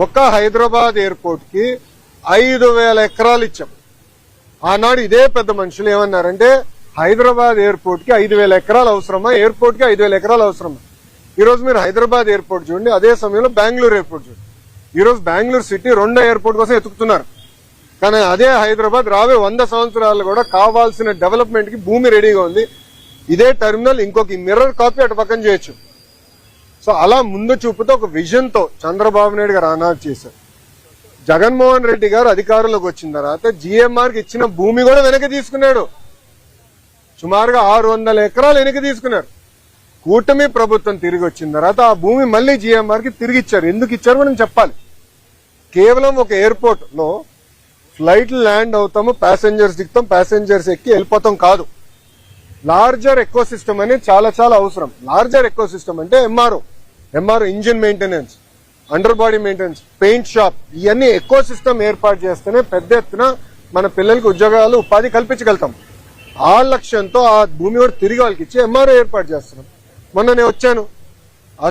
ఒక్క హైదరాబాద్ ఎయిర్పోర్ట్ కి 5,000 ఎకరాలు ఇచ్చాం. ఆనాడు ఇదే పెద్ద మనుషులు ఏమన్నారంటే హైదరాబాద్ ఎయిర్పోర్ట్ కి 5,000 ఎకరాలు అవసరమా, ఎయిర్పోర్ట్ కి 5,000 ఎకరాలు అవసరమా. ఈ రోజు మీరు హైదరాబాద్ ఎయిర్పోర్ట్ చూడండి, అదే సమయంలో బెంగళూరు ఎయిర్పోర్ట్ చూడండి. ఈ రోజు బెంగళూరు సిటీ రెండో ఎయిర్పోర్ట్ కోసం ఎతుకుతున్నారు. కానీ అదే హైదరాబాద్ రావే 100 సంవత్సరాలు కూడా కావాల్సిన డెవలప్మెంట్ కి భూమి రెడీగా ఉంది. ఇదే టెర్మినల్ ఇంకొక మిర్రర్ కాపీ అటు పక్కన చేయొచ్చు. సో అలా ముందు చూపుతో ఒక విజన్ తో చంద్రబాబు నాయుడు గారు ఆనాడు చేశారు. జగన్మోహన్ రెడ్డి గారు అధికారంలోకి వచ్చిన తర్వాత జిఎంఆర్ కి ఇచ్చిన భూమి కూడా వెనక్కి తీసుకున్నాడు. సుమారుగా 600 ఎకరాలు వెనక్కి తీసుకున్నారు. కూటమి ప్రభుత్వం తిరిగి వచ్చిన తర్వాత ఆ భూమి మళ్లీ జిఎంఆర్ కి తిరిగి ఇచ్చారు. ఎందుకు ఇచ్చారు మనం చెప్పాలి. కేవలం ఒక ఎయిర్పోర్ట్ లో ఫ్లైట్ ల్యాండ్ అవుతాము, ప్యాసింజర్స్ దిగుతాం, ప్యాసింజర్స్ ఎక్కి వెళ్ళిపోతాం కాదు. లార్జర్ ఎకో సిస్టమ్ అనేది చాలా చాలా అవసరం. లార్జర్ ఎకో సిస్టమ్ అంటే MRO engine maintenance, under body maintenance, paint shop, ఇవన్నీ ఎకో సిస్టమ్ ఏర్పాటు చేస్తేనే పెద్ద ఎత్తున మన పిల్లలకి ఉద్యోగాలు ఉపాధి కల్పించగలుగుతాం. ఆ లక్ష్యంతో ఆ భూమి కూడా తిరిగి వాళ్ళకి ఇచ్చి ఎంఆర్ఓ ఏర్పాటు చేస్తున్నాం. మొన్న నేను వచ్చాను,